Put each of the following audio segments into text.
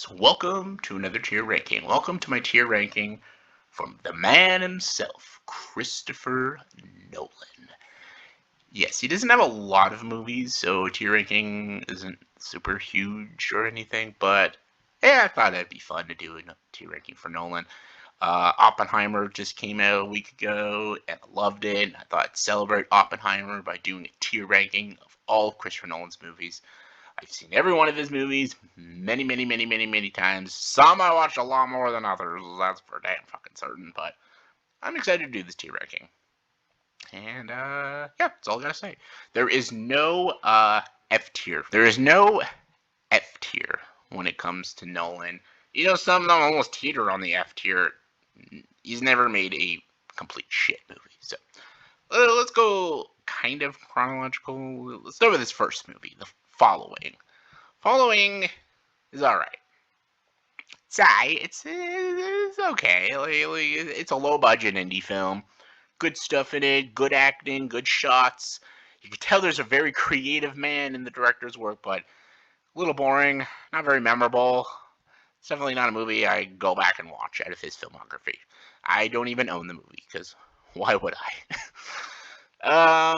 Yes, welcome to another tier ranking. Welcome to my tier ranking from the man himself, Christopher Nolan. Yes, he doesn't have a lot of movies, so tier ranking isn't super huge or anything, but yeah, I thought it'd be fun to do a tier ranking for Nolan. Oppenheimer just came out a week ago, and I loved it. I thought I'd celebrate Oppenheimer by doing a tier ranking of all of Christopher Nolan's movies. I've seen every one of his movies many, many, many, many, many times. Some I watched a lot more than others, that's for damn fucking certain, but I'm excited to do this tier ranking. And, yeah, that's all I gotta say. There is no, F tier. There is no F tier when it comes to Nolan. You know, some of them almost teeter on the F tier. He's never made a complete shit movie. So, let's go kind of chronological. Let's start with his first movie, The Following. Following is all right. It's okay. It's a low budget indie film. Good stuff in it. Good acting. Good shots. You can tell there's a very creative man in the director's work, but a little boring. Not very memorable. It's definitely not a movie I go back and watch out of his filmography. I don't even own the movie because why would I?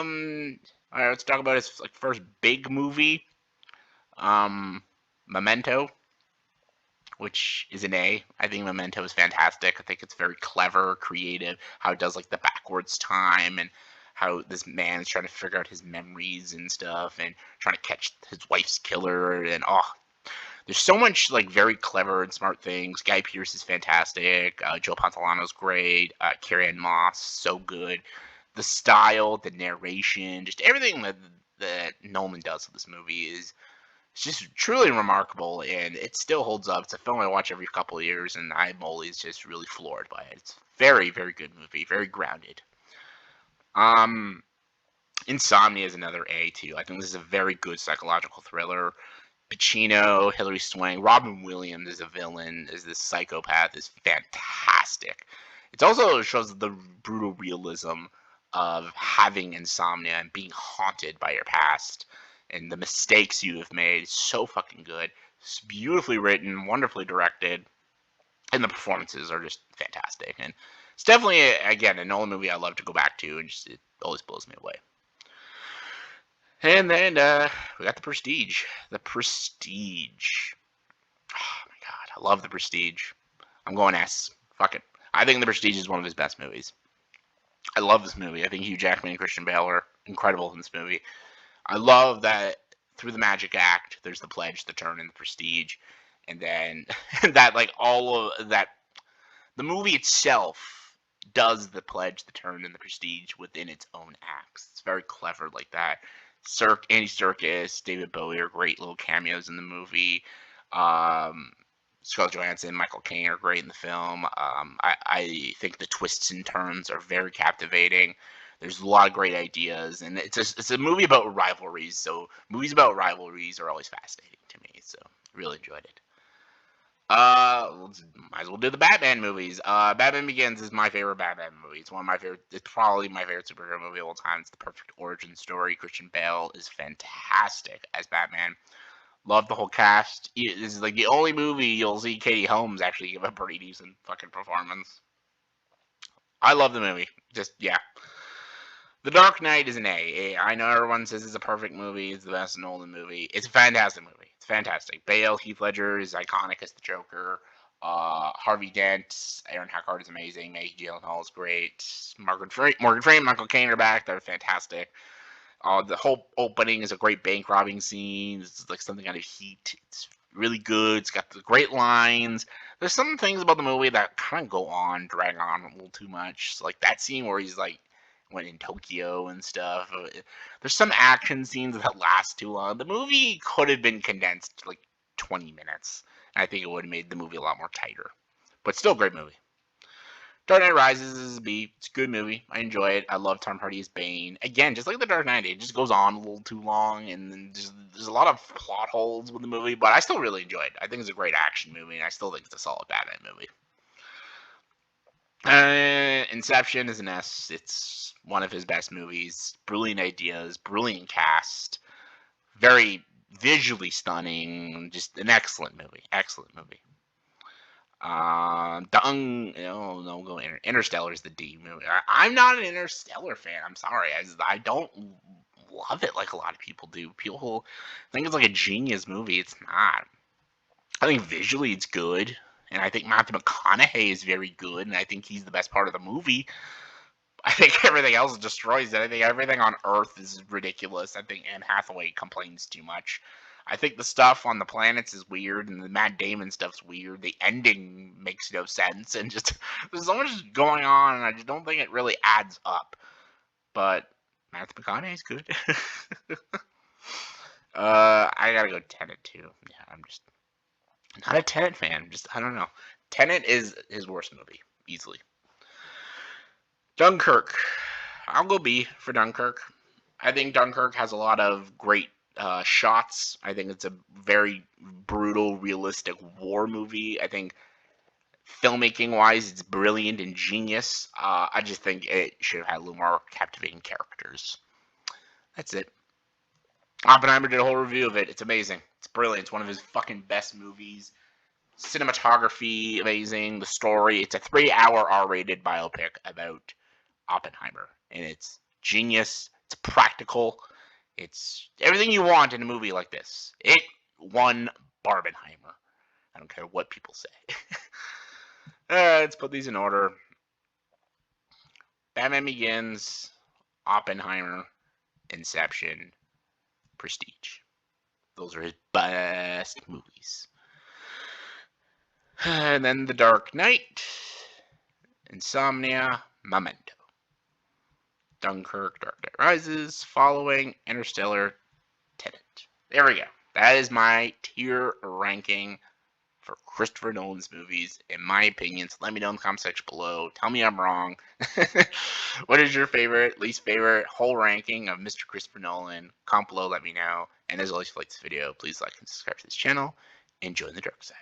All right, let's talk about his first big movie. Memento, which is an A. I think Memento is fantastic. I think it's very clever, creative, how it does like the backwards time and how this man is trying to figure out his memories and stuff and trying to catch his wife's killer and there's so much like very clever and smart things. Guy Pearce is fantastic. Joe Pantoliano's great. Carrie-Anne Moss, so good. The style, the narration, just everything that Nolan does with this movie is it's just truly remarkable, and it still holds up. It's a film I watch every couple of years, and I'm always just really floored by it. It's very, very good movie, very grounded. Um, Insomnia is another A too. I think this is a very good psychological thriller. Pacino, Hilary Swank, Robin Williams as a villain, as this psychopath, is fantastic. It also shows the brutal realism of having insomnia and being haunted by your past and the mistakes you have made. It's so fucking good. It's beautifully written, wonderfully directed, and the performances are just fantastic. And it's definitely, again, a Nolan movie I love to go back to, and just it always blows me away. And then we got The Prestige. The Prestige. Oh my god, I love The Prestige. I'm going S. Fuck it. I think The Prestige is one of his best movies. I love this movie. I think Hugh Jackman and Christian Bale are incredible in this movie. I love that through the magic act, there's the pledge, the turn, and the prestige, and then that like all of that. The movie itself does the pledge, the turn, and the prestige within its own acts. It's very clever like that. Andy Serkis, David Bowie are great little cameos in the movie. Scarlett Johansson, Michael Caine are great in the film. I think the twists and turns are very captivating. There's a lot of great ideas, and it's a movie about rivalries. So movies about rivalries are always fascinating to me. So really enjoyed it. Might as well do the Batman movies. Batman Begins is my favorite Batman movie. It's one of my favorite. It's probably my favorite superhero movie of all time. It's the perfect origin story. Christian Bale is fantastic as Batman. Love the whole cast. This is like the only movie you'll see Katie Holmes actually give a pretty decent fucking performance. I love the movie. Just yeah. The Dark Knight is an A. I know everyone says it's a perfect movie. It's the best Nolan movie. It's a fantastic movie. It's fantastic. Bale, Heath Ledger is iconic as the Joker. Harvey Dent, Aaron Eckhart is amazing. Maggie Gyllenhaal is great. Morgan Freeman, Michael Caine are back. They're fantastic. The whole opening is a great bank robbing scene. It's like something out of Heat. It's really good. It's got the great lines. There's some things about the movie that kind of drag on a little too much. Like that scene where he's like went in Tokyo and stuff. There's some action scenes that last too long. The movie could have been condensed to like 20 minutes. And I think it would have made the movie a lot more tighter. But still a great movie. Dark Knight Rises is a B. It's a good movie. I enjoy it. I love Tom Hardy as Bane. Again, just like The Dark Knight, it just goes on a little too long, and then there's a lot of plot holes with the movie, but I still really enjoy it. I think it's a great action movie, and I still think it's a solid Batman movie. Inception is an S. It's one of his best movies. Brilliant ideas, brilliant cast, very visually stunning, just an excellent movie. Excellent movie. Interstellar is the D movie. I'm not an Interstellar fan. I'm sorry. I don't love it like a lot of people do. People think it's like a genius movie. It's not. I think visually it's good, and I think Matthew McConaughey is very good, and I think he's the best part of the movie. I think everything else destroys it. I think everything on Earth is ridiculous. I think Anne Hathaway complains too much. I think the stuff on the planets is weird, and the Matt Damon stuff's weird. The ending makes no sense, and just there's so much going on, and I just don't think it really adds up. But Matthew McConaughey's good. I gotta go Tenet too. Yeah, I'm just not a Tenet fan. Just I don't know. Tenet is his worst movie easily. Dunkirk. I'll go B for Dunkirk. I think Dunkirk has a lot of great shots. I think it's a very brutal, realistic war movie. I think filmmaking wise, it's brilliant and genius. I just think it should have had a little more captivating characters. That's it. Oppenheimer did a whole review of it. It's amazing. It's brilliant. It's one of his fucking best movies. Cinematography, amazing. The story. It's a 3-hour R-rated biopic about Oppenheimer, and it's genius. It's practical. It's everything you want in a movie like this. It won Barbenheimer. I don't care what people say. Let's put these in order. Batman Begins, Oppenheimer, Inception, Prestige. Those are his best movies. And then The Dark Knight, Insomnia, Memento. Dunkirk, Dark Knight Rises, Following, Interstellar, Tenet. There we go. That is my tier ranking for Christopher Nolan's movies, in my opinion. So let me know in the comment section below. Tell me I'm wrong. What is your favorite, least favorite, whole ranking of Mr. Christopher Nolan? Comment below, let me know. And as always, if you like this video, please like and subscribe to this channel and join the dark side.